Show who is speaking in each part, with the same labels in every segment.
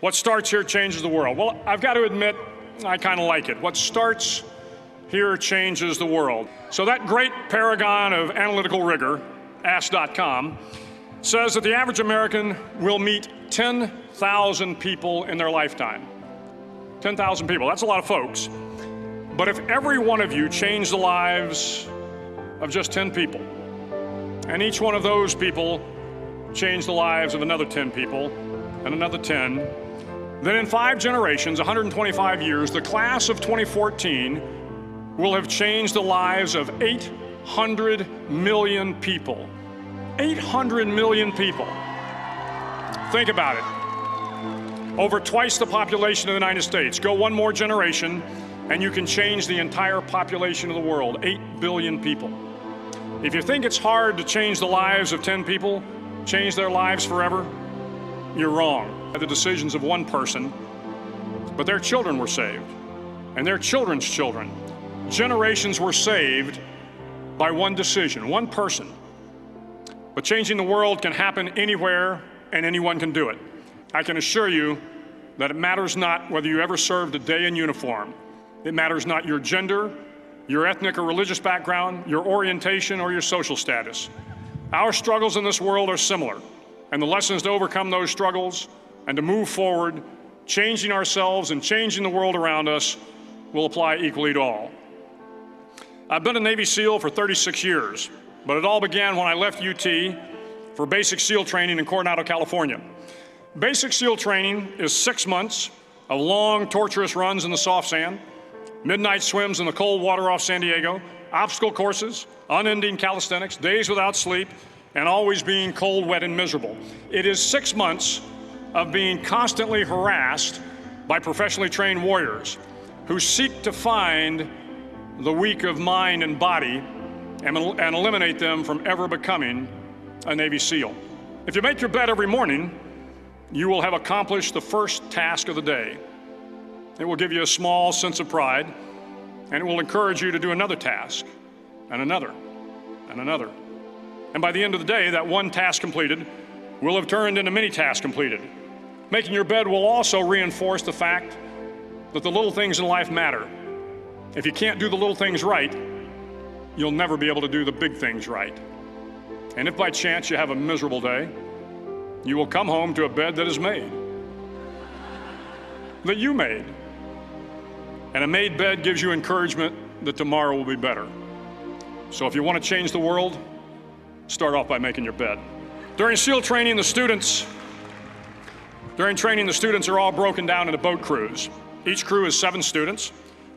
Speaker 1: What starts here changes the world. Well, I've got to admit, I kind of like it. What starts here changes the world. So that great paragon of analytical rigor, Ask.com, says that the average American will meet 10,000 people in their lifetime. 10,000 people, that's a lot of folks. But if every one of you changed the lives of just 10 people, and each one of those people changed the lives of another 10 people, and another 10, then in 5 generations, 125 years, the class of 2014 will have changed the lives of 800 million people. 800 million people. Think about it. Over twice the population of the United States. Go one more generation, and you can change the entire population of the world, 8 billion people. If you think it's hard to change the lives of 10 people, change their lives forever, you're wrong. The decisions of one person, but their children were saved, and their children's children. Generations were saved by one decision, one person. But changing the world can happen anywhere, and anyone can do it. I can assure you that it matters not whether you ever served a day in uniform. It matters not your gender, your ethnic or religious background, your orientation, or your social status. Our struggles in this world are similar, and the lessons to overcome those struggles and to move forward, changing ourselves and changing the world around us, will apply equally to all. I've been a Navy SEAL for 36 years, but it all began when I left UT for basic SEAL training in Coronado, California. Basic SEAL training is 6 months of long, torturous runs in the soft sand, midnight swims in the cold water off San Diego, obstacle courses, unending calisthenics, days without sleep, and always being cold, wet, and miserable. It is 6 months of being constantly harassed by professionally trained warriors who seek to find the weak of mind and body and eliminate them from ever becoming a Navy SEAL. If you make your bed every morning, you will have accomplished the first task of the day. It will give you a small sense of pride, and it will encourage you to do another task, and another, and another. And by the end of the day, that one task completed will have turned into many tasks completed. Making your bed will also reinforce the fact that the little things in life matter. If you can't do the little things right, you'll never be able to do the big things right. And if by chance you have a miserable day, you will come home to a bed that is made, that you made. And a made bed gives you encouragement that tomorrow will be better. So if you want to change the world, start off by making your bed. During SEAL training, the students are all broken down into boat crews. Each crew is 7 students,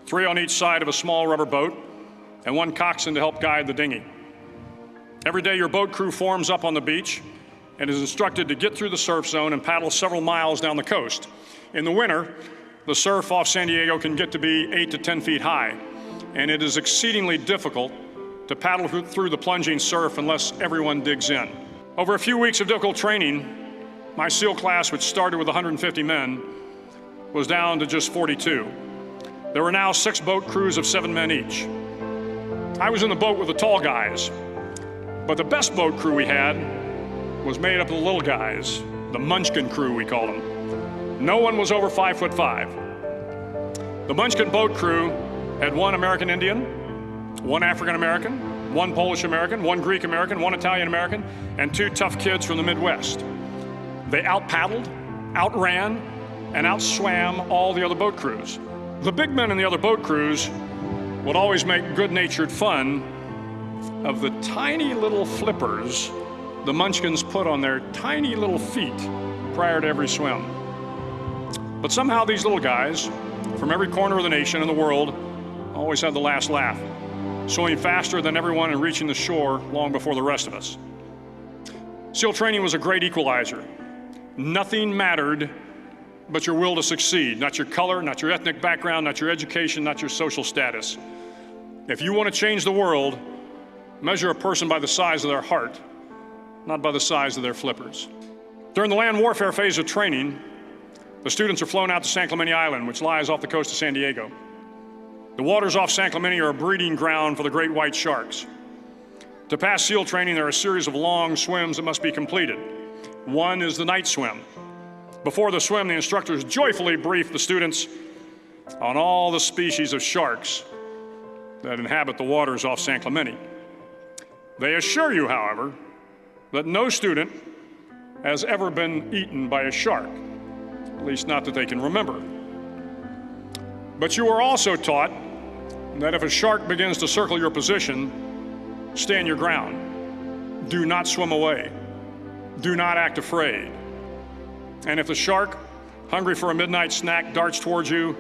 Speaker 1: 3 on each side of a small rubber boat, and 1 coxswain to help guide the dinghy. Every day, your boat crew forms up on the beach and is instructed to get through the surf zone and paddle several miles down the coast. In the winter, the surf off San Diego can get to be 8 to 10 feet high, and it is exceedingly difficult to paddle through the plunging surf unless everyone digs in. Over a few weeks of difficult training, my SEAL class, which started with 150 men, was down to just 42. There were now 6 boat crews of 7 men each. I was in the boat with the tall guys, but the best boat crew we had was made up of the little guys, the Munchkin crew, we called them. No one was over 5'5". The Munchkin boat crew had 1 American Indian, 1 African American, 1 Polish American, 1 Greek American, 1 Italian American, and 2 tough kids from the Midwest. They out-paddled, outran, and outswam all the other boat crews. The big men in the other boat crews would always make good-natured fun of the tiny little flippers the Munchkins put on their tiny little feet prior to every swim. But somehow these little guys from every corner of the nation and the world always had the last laugh, swimming faster than everyone and reaching the shore long before the rest of us. SEAL training was a great equalizer. Nothing mattered but your will to succeed, not your color, not your ethnic background, not your education, not your social status. If you want to change the world, measure a person by the size of their heart, not by the size of their flippers. During the land warfare phase of training, the students are flown out to San Clemente Island, which lies off the coast of San Diego. The waters off San Clemente are a breeding ground for the great white sharks. To pass SEAL training, there are a series of long swims that must be completed. One is the night swim. Before the swim, the instructors joyfully briefed the students on all the species of sharks that inhabit the waters off San Clemente. They assure you, however, that no student has ever been eaten by a shark, at least not that they can remember. But you are also taught that if a shark begins to circle your position, stand your ground. Do not swim away. Do not act afraid. And if the shark, hungry for a midnight snack, darts towards you,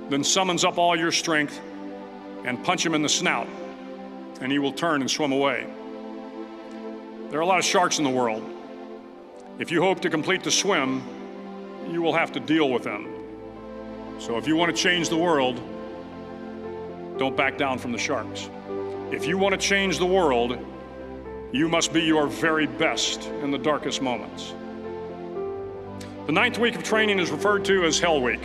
Speaker 1: then summons up all your strength and punch him in the snout, and he will turn and swim away. There are a lot of sharks in the world. If you hope to complete the swim, you will have to deal with them. So if you want to change the world, don't back down from the sharks. If you want to change the world, you must be your very best in the darkest moments. The 9th week of training is referred to as Hell Week.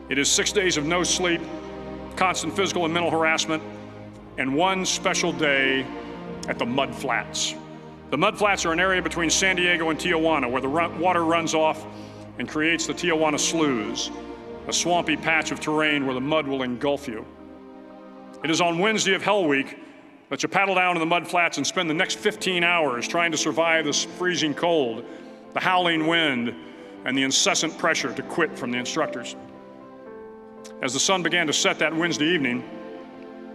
Speaker 1: It is 6 days of no sleep, constant physical and mental harassment, and one special day at the Mud Flats. The Mud Flats are an area between San Diego and Tijuana where the water runs off and creates the Tijuana Sloughs, a swampy patch of terrain where the mud will engulf you. It is on Wednesday of Hell Week that you paddle down to the Mud Flats and spend the next 15 hours trying to survive this freezing cold, the howling wind, and the incessant pressure to quit from the instructors. As the sun began to set that Wednesday evening,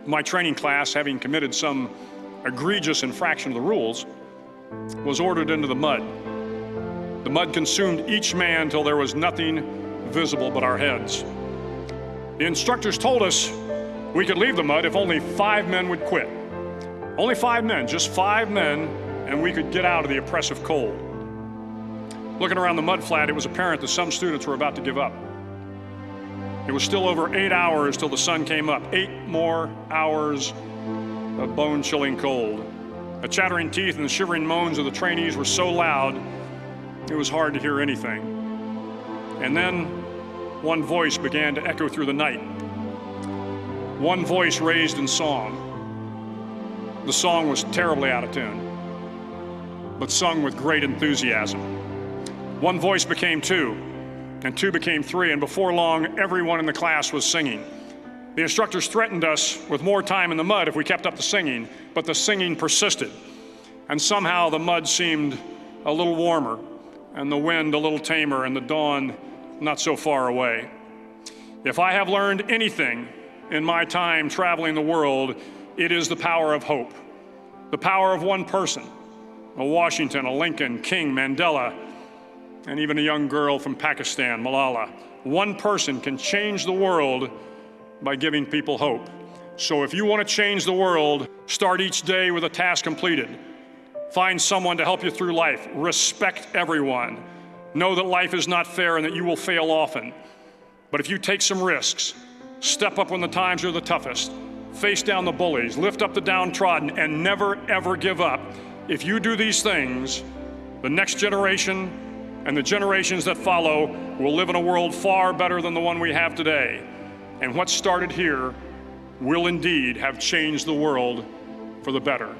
Speaker 1: my training class, having committed some egregious infraction of the rules, was ordered into the mud. The mud consumed each man till there was nothing visible but our heads. The instructors told us we could leave the mud if only 5 men would quit. Only 5 men, just 5 men, and we could get out of the oppressive cold. Looking around the mud flat, it was apparent that some students were about to give up. It was still over 8 hours till the sun came up. 8 more hours of bone-chilling cold. The chattering teeth and the shivering moans of the trainees were so loud, it was hard to hear anything. And then one voice began to echo through the night. One voice raised in song. The song was terribly out of tune, but sung with great enthusiasm. One voice became 2, and 2 became 3, and before long, everyone in the class was singing. The instructors threatened us with more time in the mud if we kept up the singing, but the singing persisted. And somehow the mud seemed a little warmer, and the wind a little tamer, and the dawn not so far away. If I have learned anything in my time traveling the world, it is the power of hope. The power of one person, a Washington, a Lincoln, King, Mandela, and even a young girl from Pakistan, Malala. One person can change the world by giving people hope. So if you want to change the world, start each day with a task completed. Find someone to help you through life. Respect everyone. Know that life is not fair and that you will fail often. But if you take some risks, step up when the times are the toughest, face down the bullies, lift up the downtrodden, and never ever give up. If you do these things, the next generation and the generations that follow will live in a world far better than the one we have today. And what started here will indeed have changed the world for the better.